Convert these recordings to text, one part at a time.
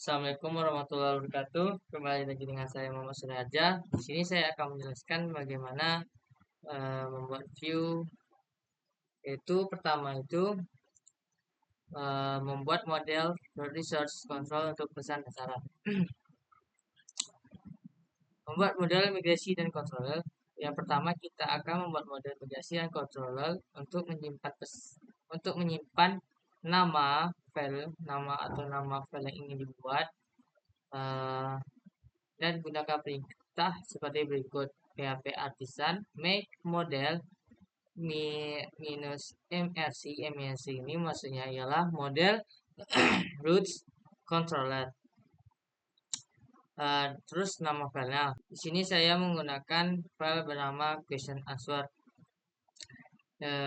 Assalamualaikum warahmatullahi wabarakatuh. Kembali lagi dengan saya Muhammad Sunaharja. Di sini saya akan menjelaskan bagaimana membuat view. Yaitu pertama itu membuat model research control untuk pesan dasaran. Membuat model migrasi dan controller. Yang pertama kita akan membuat model migrasi dan controller untuk menyimpan nama file yang ingin dibuat. Dan gunakan perintah seperti berikut: php artisan make model minus mrc ini maksudnya ialah model roots controller. Terus nama filenya di sini saya menggunakan file bernama question answer,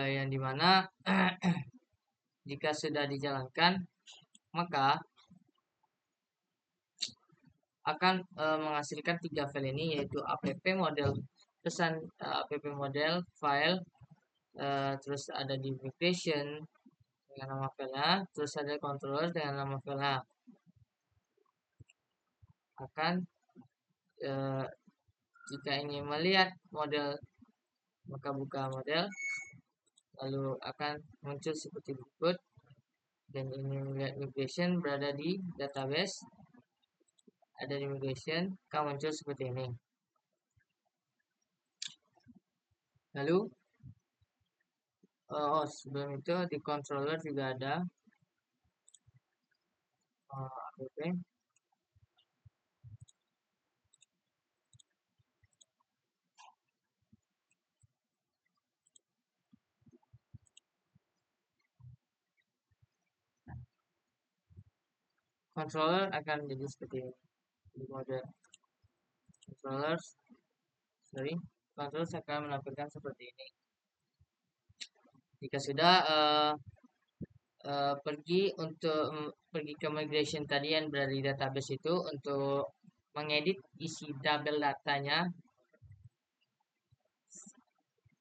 yang dimana jika sudah dijalankan maka akan menghasilkan 3 file ini, yaitu app model pesan, app model file, terus ada di migration dengan nama filenya, terus ada controller dengan nama filenya. Akan jika ingin melihat model maka buka model, lalu akan muncul seperti berikut. Dan ini melihat migration berada di database, ada di migration akan muncul seperti ini. Lalu sebelum itu di controller juga ada app controller akan menjadi seperti ini. Di mode controller akan menampilkan seperti ini. Jika sudah pergi ke migration tadi yang berada di database itu untuk mengedit isi tabel datanya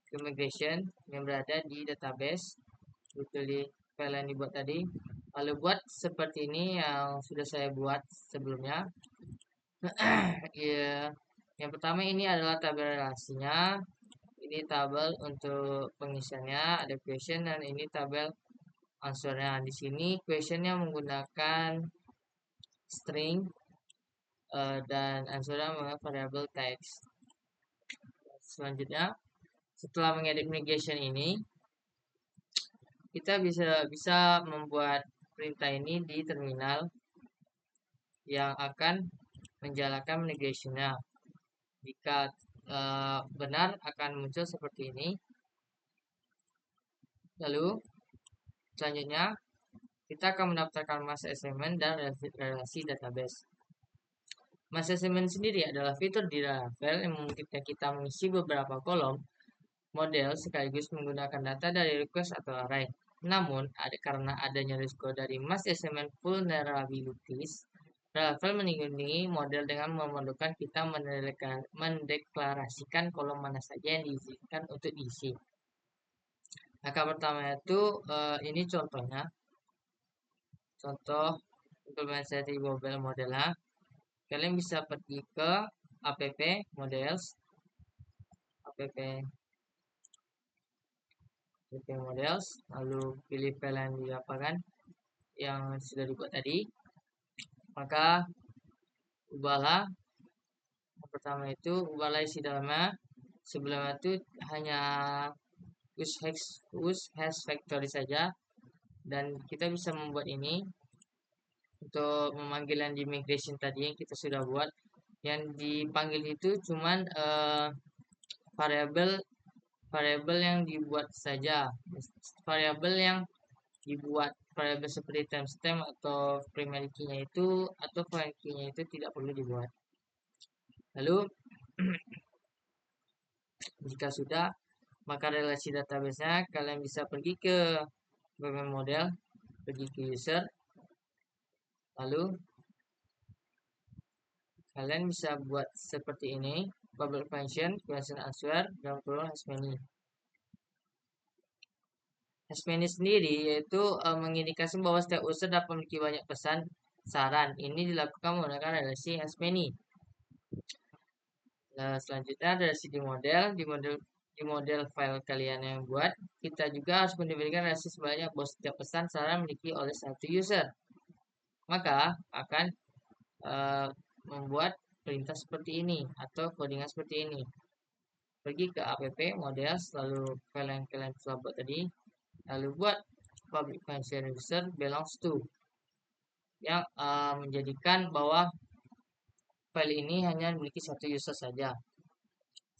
ke migration yang berada di database, pilih file yang dibuat tadi, lalu buat seperti ini yang sudah saya buat sebelumnya. Ya, yang pertama ini adalah tabel relasinya, ini tabel untuk pengisiannya, ada question, dan ini tabel answernya. Di sini questionnya menggunakan string, dan answernya menggunakan variable text. Selanjutnya, setelah mengedit migration ini, kita bisa membuat perintah ini di terminal yang akan menjalankan migrationnya. Jika benar akan muncul seperti ini. Lalu selanjutnya kita akan mendaftarkan mass assignment dan relasi database. Mass assignment sendiri adalah fitur di Laravel yang memungkinkan kita mengisi beberapa kolom model sekaligus menggunakan data dari request atau array. Namun, karena adanya risiko dari mass assignment vulnerabilities, Laravel melindungi model dengan memerlukan kita mendeklarasikan kolom mana saja yang diizinkan untuk diisi. Langkah pertama itu ini contohnya, contoh implementasi mobile modelnya. Kalian bisa pergi ke app models, app models, lalu pilih file yang diapakan yang sudah dibuat tadi, maka ubahlah. Yang pertama itu ubahlah isi dalamnya. Sebelumnya itu hanya use hash factory saja, dan kita bisa membuat ini untuk memanggil yang di migration tadi yang kita sudah buat. Yang dipanggil itu cuman variabel yang dibuat saja, variabel yang dibuat, variabel seperti timestamp atau primary key-nya itu atau foreign key-nya itu tidak perlu dibuat. Lalu jika sudah, maka relasi database-nya kalian bisa pergi ke web model, pergi ke user, lalu kalian bisa buat seperti ini, public function, question answer, dan kurung has many. Has many sendiri yaitu mengindikasi bahwa setiap user dapat memiliki banyak pesan saran. Ini dilakukan menggunakan relasi as many. Nah, selanjutnya ada di model file kalian yang buat, kita juga harus mendirikan relasi sebanyak bahwa setiap pesan saran dimiliki oleh satu user. Maka akan membuat perintah seperti ini atau codingan seperti ini. Pergi ke app model, lalu file yang kalian telah buat tadi, lalu buat public function user belongs to, yang menjadikan bahwa file ini hanya memiliki satu user saja.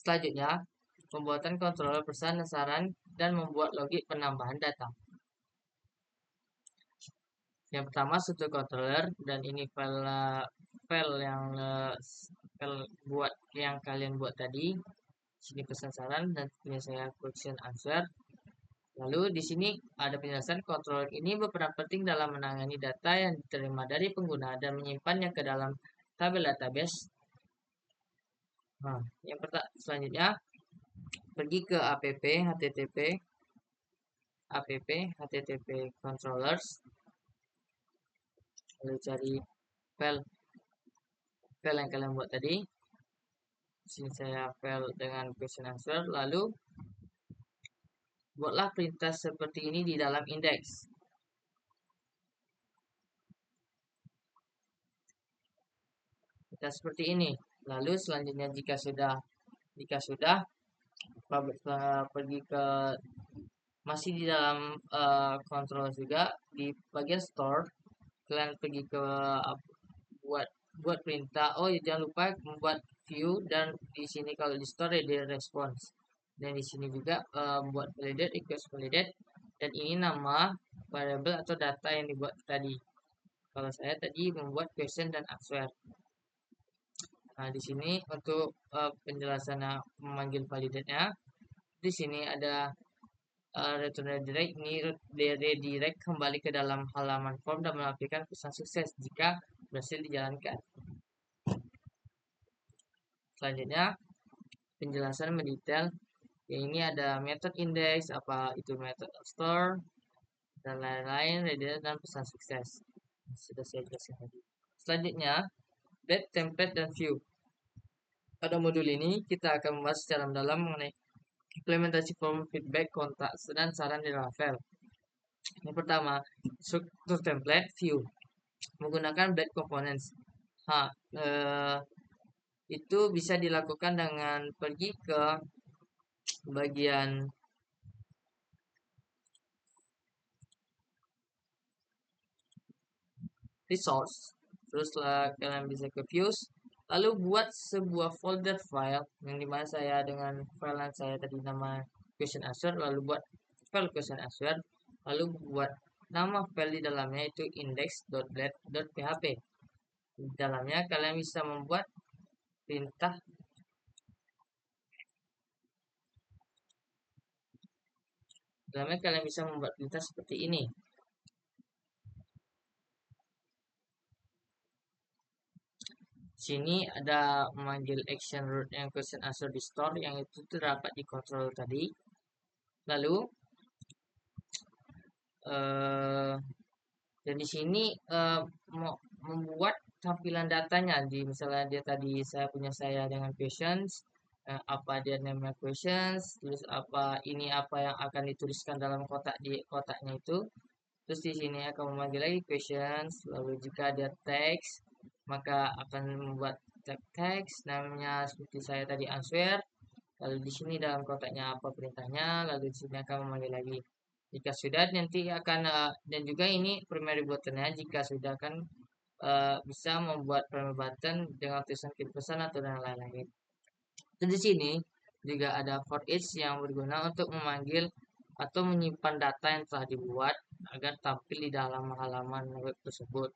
Selanjutnya, pembuatan controller pesan dan saran dan membuat logik penambahan data. Yang pertama satu controller, dan ini file yang kalian buat tadi. Sini pesan saran dan ini saya question answer. Lalu di sini ada penjelasan controller ini berperan penting dalam menangani data yang diterima dari pengguna dan menyimpannya ke dalam tabel database. Nah, yang pertama selanjutnya pergi ke app http controllers, lalu cari file yang kalian buat tadi. Di sini saya file dengan question answer, lalu buatlah perintah seperti ini di dalam indeks. Perintah seperti ini. Lalu selanjutnya jika sudah pergi ke masih di dalam control juga di bagian store, kalian pergi ke buat perintah. Oh, jangan lupa membuat view, dan di sini kalau di store ready response, dan di sini juga buat validate request validate, dan ini nama variable atau data yang dibuat tadi. Kalau saya tadi membuat question dan answer. Nah, di sini untuk penjelasan memanggil validate-nya, di sini ada return redirect. Ini redirect kembali ke dalam halaman form dan menampilkan pesan sukses jika berhasil dijalankan. Selanjutnya penjelasan mendetail. Yang ini ada method index, apa itu method store, dan lain-lain, redirect dan pesan sukses. Sudah saya jelaskan tadi. Selanjutnya get template dan view. Pada modul ini kita akan membahas secara mendalam mengenai implementasi form feedback, kontak, dan saran di Laravel. Yang pertama, struktur template view menggunakan blade components. Itu bisa dilakukan dengan pergi ke bagian resource, terus kalian bisa ke views, lalu buat sebuah folder file yang dimana saya dengan file yang saya tadi nama question answer, lalu buat file question answer, lalu buat nama file di dalamnya itu index.blade.php. Di dalamnya kalian bisa membuat perintah seperti ini. Sini ada memanggil action root yang question answer di store, yang itu terdapat di control tadi. Lalu dan di sini membuat tampilan datanya, di misalnya dia tadi saya dengan questions, apa dia namanya questions, terus apa yang akan dituliskan dalam kotaknya itu. Terus di sini akan memanggil lagi questions, lalu jika dia text maka akan membuat teks namanya seperti saya tadi answer. Lalu di sini dalam kotaknya apa perintahnya, lalu di sini akan memanggil lagi. Jika sudah nanti akan dan juga ini primary buttonnya, jika sudah kan bisa membuat primary button dengan tulisan kirim pesan atau dan lain-lain. Dan di sini juga ada for each yang berguna untuk memanggil atau menyimpan data yang telah dibuat agar tampil di dalam halaman web tersebut.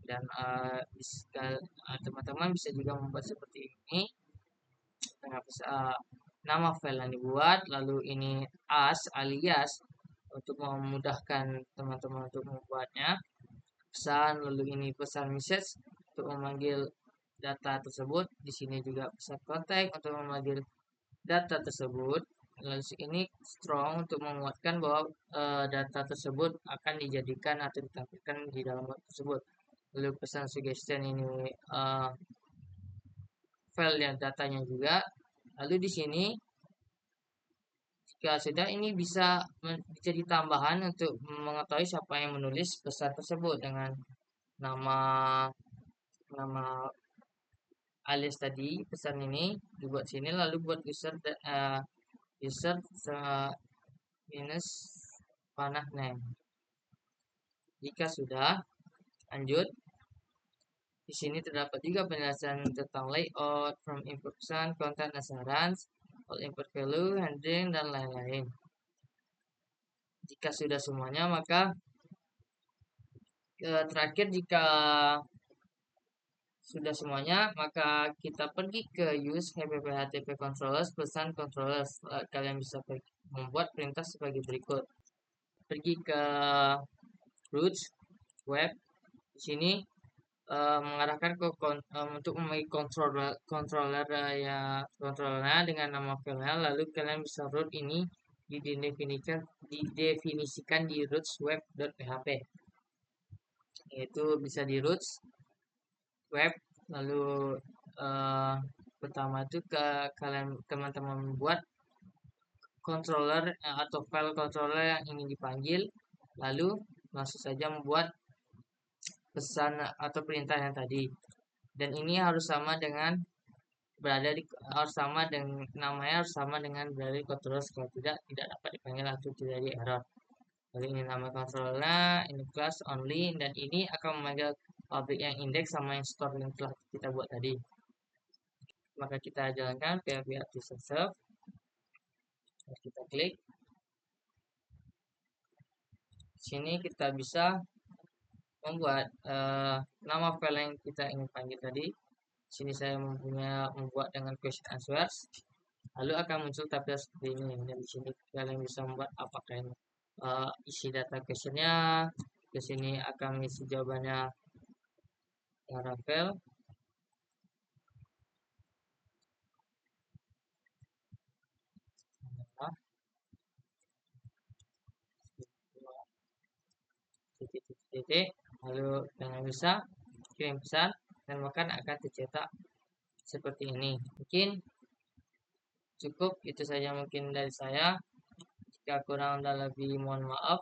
Dan teman-teman bisa juga membuat seperti ini. Nama file yang dibuat, lalu ini alias untuk memudahkan teman-teman untuk membuatnya, pesan, lalu ini pesan message untuk memanggil data tersebut. Di sini juga pesan kontak untuk memanggil data tersebut. Lalu ini strong untuk menguatkan bahwa data tersebut akan dijadikan atau ditampilkan di dalam web tersebut. lalu pesan suggestion ini file dan datanya juga. Lalu di sini jika sudah, ini bisa jadi tambahan untuk mengetahui siapa yang menulis pesan tersebut dengan nama nama alias tadi pesan ini dibuat sini, lalu buat user minus panah name. Jika sudah, lanjut. Di sini terdapat juga penjelasan tentang layout, from input pesan, content assurance, all input value, handling, dan lain-lain. Jika sudah semuanya, maka terakhir jika sudah semuanya, maka kita pergi ke use HTTP controllers, pesan controllers. Kalian bisa membuat perintah sebagai berikut. Pergi ke root web. Di sini mengarahkan ke untuk memiliki controllernya dengan nama filenya, lalu kalian bisa root ini didefinisikan di roots web.php, yaitu bisa di roots web. Lalu pertama itu kalian teman-teman membuat controller atau file controller yang ingin dipanggil, lalu langsung saja membuat pesan atau perintah yang tadi, dan ini harus sama dengan harus sama dengan namanya, harus sama dengan dari controller, kalau tidak dapat dipanggil atau terjadi error. Jadi ini nama controllernya, ini class only, dan ini akan memanggil public yang index sama yang store yang telah kita buat tadi. Maka kita jalankan php artisan serve, kita klik. Sini kita bisa membuat nama file yang kita ingin panggil tadi. Sini saya membuat dengan question answers, lalu akan muncul tabel seperti ini, dan di sini kalian bisa membuat apakah ini isi data questionnya. Ke sini akan mengisi jawabannya Laravel. Titik, lalu kalian bisa kirim pesan dan bahkan akan tercetak seperti ini. Mungkin cukup itu saja mungkin dari saya. Jika kurang dan lebih mohon maaf.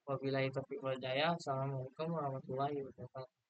Wabillahi taufiq wal hidayah. Assalamualaikum warahmatullahi wabarakatuh.